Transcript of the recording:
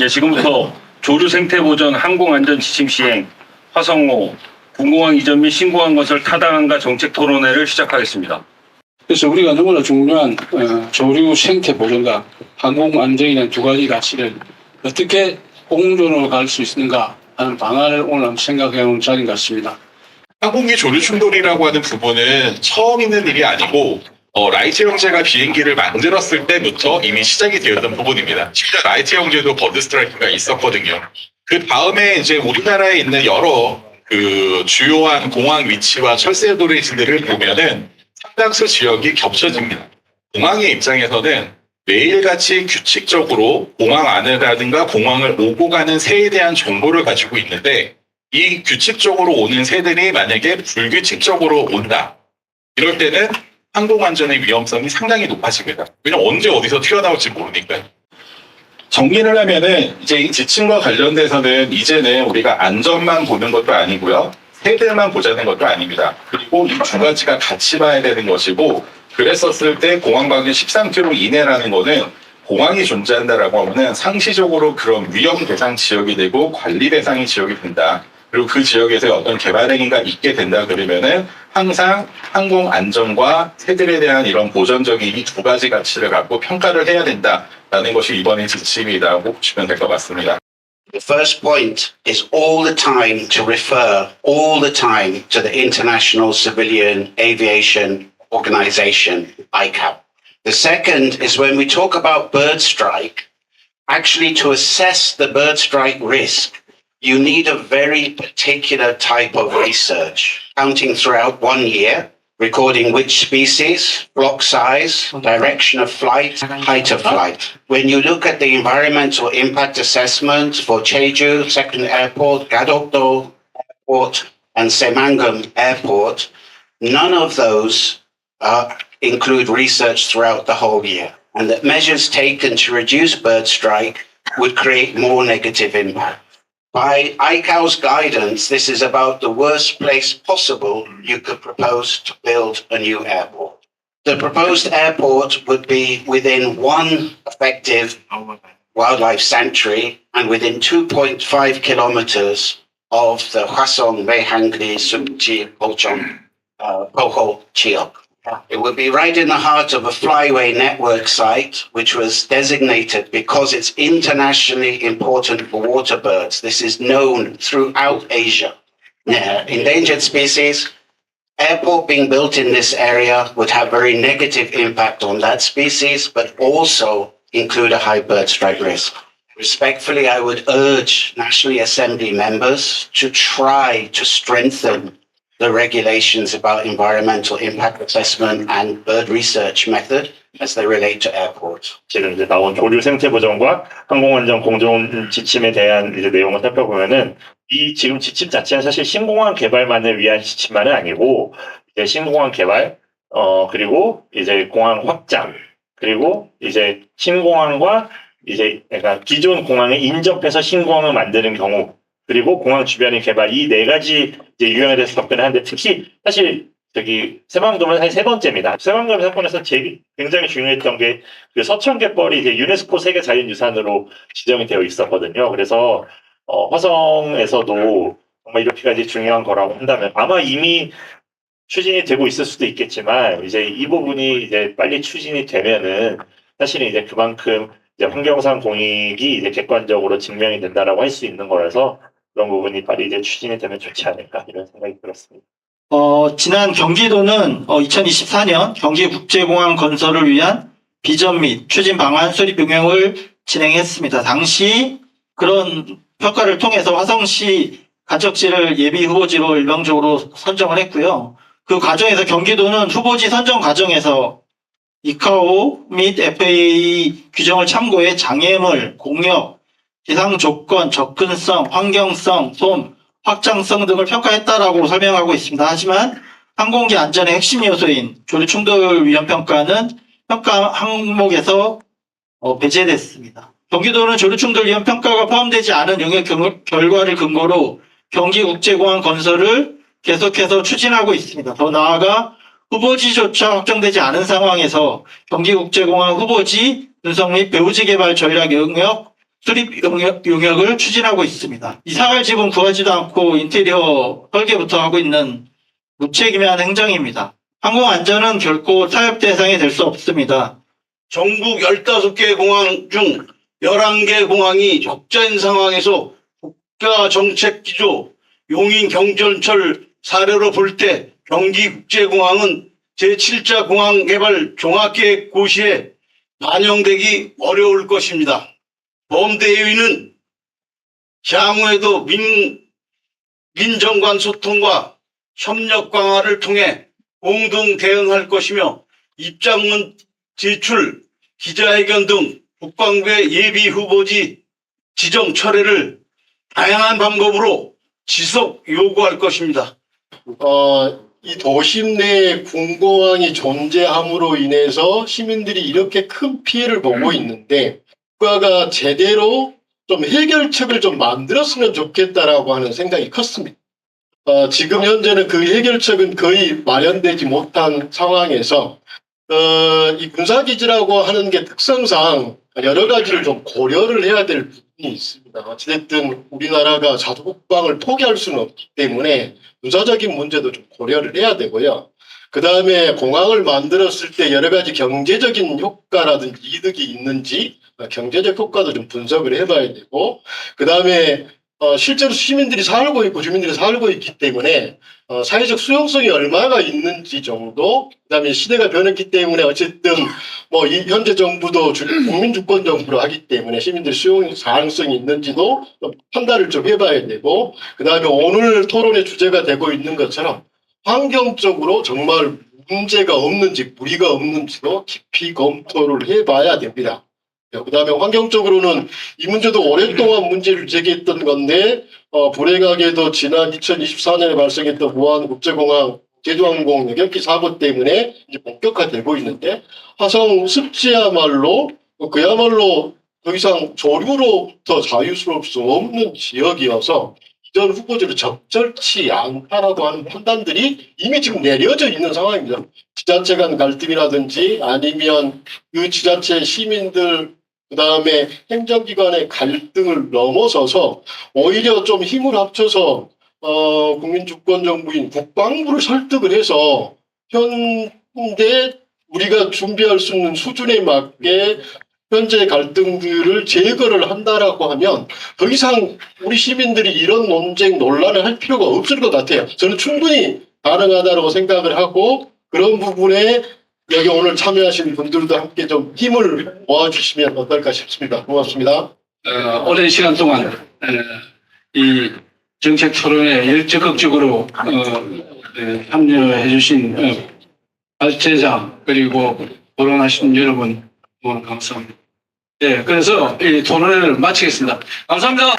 예, 지금부터 조류 생태 보전 항공 안전 지침 시행, 화성호, 군공항 이전 및 신공항 건설 타당한가 정책 토론회를 시작하겠습니다. 그래서 우리가 너무나 중요한 조류 생태 보전과 항공 안전이라는 두 가지 가치를 어떻게 공존으로 갈 수 있는가 하는 방안을 오늘 한번 생각해보는 자리인 것 같습니다. 항공기 조류 충돌이라고 하는 부분은 처음 있는 일이 아니고 라이트 형제가 비행기를 만들었을 때부터 이미 시작이 되었던 부분입니다. 심지어 라이트 형제도 버드 스트라이크가 있었거든요. 그 다음에 이제 우리나라에 있는 여러 그 주요한 공항 위치와 철새 도로지들을 보면은 상당수 지역이 겹쳐집니다. 공항의 입장에서는 매일같이 규칙적으로 공항 안이라든가 공항을 오고 가는 새에 대한 정보를 가지고 있는데 이 규칙적으로 오는 새들이 만약에 불규칙적으로 온다. 이럴 때는 항공안전의 위험성이 상당히 높아집니다. 왜냐면 언제 어디서 튀어나올지 모르니까요. 정리를 하면은 이제 이 지침과 관련돼서는 이제는 우리가 안전만 보는 것도 아니고요. 새들만 보자는 것도 아닙니다. 그리고 이 두 가지가 같이 봐야 되는 것이고 그랬었을 때 공항 밖에 13km 이내라는 거는 공항이 존재한다라고 하면은 상시적으로 그런 위험 대상 지역이 되고 관리 대상이 지역이 된다. 그리고 그 지역에서 어떤 개발 행위가 있게 된다 그러면은 항상 항공 안전과 새들에 대한 이런 보전적인 이 두 가지 가치를 갖고 평가를 해야 된다라는 것이 이번의 지침이라고 보시면 될 것 같습니다. The first point is all the time to refer all the time to the International Civilian Aviation Organization, ICAO. The second is when we talk about bird strike, actually to assess the bird strike risk, you need a very particular type of research, counting throughout 1 year, recording which species, flock size, direction of flight, height of flight. When you look at the environmental impact assessment for Jeju Second Airport, Gadokdo Airport, and Semangam Airport, none of those include research throughout the whole year. And that measures taken to reduce bird strike would create more negative impact. By ICAO's guidance, this is about the worst place possible you could propose to build a new airport. The proposed airport would be within one effective wildlife sanctuary and within 2.5 kilometers of the Hwasong Maehangri Sumchi Pochong Poho Chiok. It would be right in the heart of a flyway network site, which was designated because it's internationally important for water birds. This is known throughout Asia. Endangered species, airport being built in this area would have very negative impact on that species, but also include a high bird strike risk. Respectfully, I would urge National Assembly members to try to strengthen the regulations about environmental impact assessment and bird research method as they relate to airports. 지금 이제 나온 조류 생태 보전과 항공안전 공존 지침에 대한 이제 내용을 살펴보면은 이 지금 지침 자체는 사실 신공항 개발만을 위한 지침만은 아니고 이제 신공항 개발 그리고 이제 공항 확장 그리고 이제 신공항과 이제 그러니까 기존 공항에 인접해서 신공항을 만드는 경우 그리고 공항 주변의 개발 이 네 가지 이제 유형에 대해서 접근을 하는데 특히 사실 저기 새만금은 사실 세 번째입니다. 새만금 사건에서 굉장히 중요했던 게 그 서천갯벌이 이제 유네스코 세계 자연유산으로 지정이 되어 있었거든요. 그래서 화성에서도 정말 이렇게까지 중요한 거라고 한다면 아마 이미 추진이 되고 있을 수도 있겠지만 이제 이 부분이 이제 빨리 추진이 되면은 사실은 이제 그만큼 이제 환경상 공익이 이제 객관적으로 증명이 된다라고 할 수 있는 거라서 그런 부분이 빨리 이제 추진이 되면 좋지 않을까 이런 생각이 들었습니다. 지난 경기도는 2024년 경기국제공항 건설을 위한 비전 및 추진 방안 수립 용역을 진행했습니다. 당시 그런 평가를 통해서 화성시 가적지를 예비 후보지로 일방적으로 선정을 했고요. 그 과정에서 경기도는 후보지 선정 과정에서 이카오 및 FAA 규정을 참고해 장애물, 공역, 기상 조건, 접근성, 환경성, 솜, 확장성 등을 평가했다라고 설명하고 있습니다. 하지만 항공기 안전의 핵심 요소인 조류 충돌 위험 평가는 평가 항목에서 배제됐습니다. 경기도는 조류 충돌 위험 평가가 포함되지 않은 용역 결과를 근거로 경기국제공항 건설을 계속해서 추진하고 있습니다. 더 나아가 후보지조차 확정되지 않은 상황에서 경기국제공항 후보지 분석 및 배후지 개발 전략 영역 수립 용역을 추진하고 있습니다. 이사갈 지분 구하지도 않고 인테리어 설계부터 하고 있는 무책임한 행정입니다. 항공안전은 결코 타협 대상이 될 수 없습니다. 전국 15개 공항 중 11개 공항이 적자인 상황에서 국가정책기조 용인 경전철 사례로 볼 때 경기국제공항은 제7차 공항개발 종합계획 고시에 반영되기 어려울 것입니다. 범대위는 향후에도 민정 간 소통과 협력 강화를 통해 공동 대응할 것이며 입장문 제출, 기자회견 등 국방부의 예비 후보지 지정 철회를 다양한 방법으로 지속 요구할 것입니다. 이 도심 내에 군공항이 존재함으로 인해서 시민들이 이렇게 큰 피해를 보고 있는데 국가가 제대로 좀 해결책을 좀 만들었으면 좋겠다라고 하는 생각이 컸습니다. 지금 현재는 그 해결책은 거의 마련되지 못한 상황에서 이 군사기지라고 하는 게 특성상 여러 가지를 좀 고려를 해야 될 부분이 있습니다. 어찌됐든 우리나라가 자주국방을 포기할 수는 없기 때문에 군사적인 문제도 좀 고려를 해야 되고요. 그 다음에 공항을 만들었을 때 여러 가지 경제적인 효과라든지 이득이 있는지 경제적 효과도 좀 분석을 해봐야 되고, 그 다음에 실제로 시민들이 살고 있고 주민들이 살고 있기 때문에 사회적 수용성이 얼마나 있는지 정도, 그 다음에 시대가 변했기 때문에 어쨌든 뭐 이 현재 정부도 국민 주권 정부로 하기 때문에 시민들 수용 가능성이 있는지도 좀 판단을 좀 해봐야 되고, 그 다음에 오늘 토론의 주제가 되고 있는 것처럼 환경적으로 정말 문제가 없는지 무리가 없는지도 깊이 검토를 해봐야 됩니다. 그 다음에 환경적으로는 이 문제도 오랫동안 문제를 제기했던 건데 불행하게도 지난 2024년에 발생했던 무한 국제공항 제주항공 여객기 사고 때문에 이제 본격화되고 있는데, 화성 습지야말로 그야말로 더 이상 조류로부터 자유스러울 수 없는 지역이어서 이전 후보지로 적절치 않다라고 하는 판단들이 이미 지금 내려져 있는 상황입니다. 지자체 간 갈등이라든지 아니면 그 지자체 시민들 그 다음에 행정기관의 갈등을 넘어서서 오히려 좀 힘을 합쳐서 국민주권정부인 국방부를 설득을 해서 현재 우리가 준비할 수 있는 수준에 맞게 현재 갈등들을 제거를 한다라고 하면 더 이상 우리 시민들이 이런 논쟁 논란을 할 필요가 없을 것 같아요. 저는 충분히 가능하다고 생각을 하고, 그런 부분에 여기 오늘 참여하신 분들도 함께 좀 힘을 모아주시면 어떨까 싶습니다. 고맙습니다. 오랜 시간 동안 이 정책 토론에 적극적으로 참여해 주신 발제장 그리고 토론하신 여러분 너무 감사합니다. 네, 그래서 이 토론회를 마치겠습니다. 감사합니다.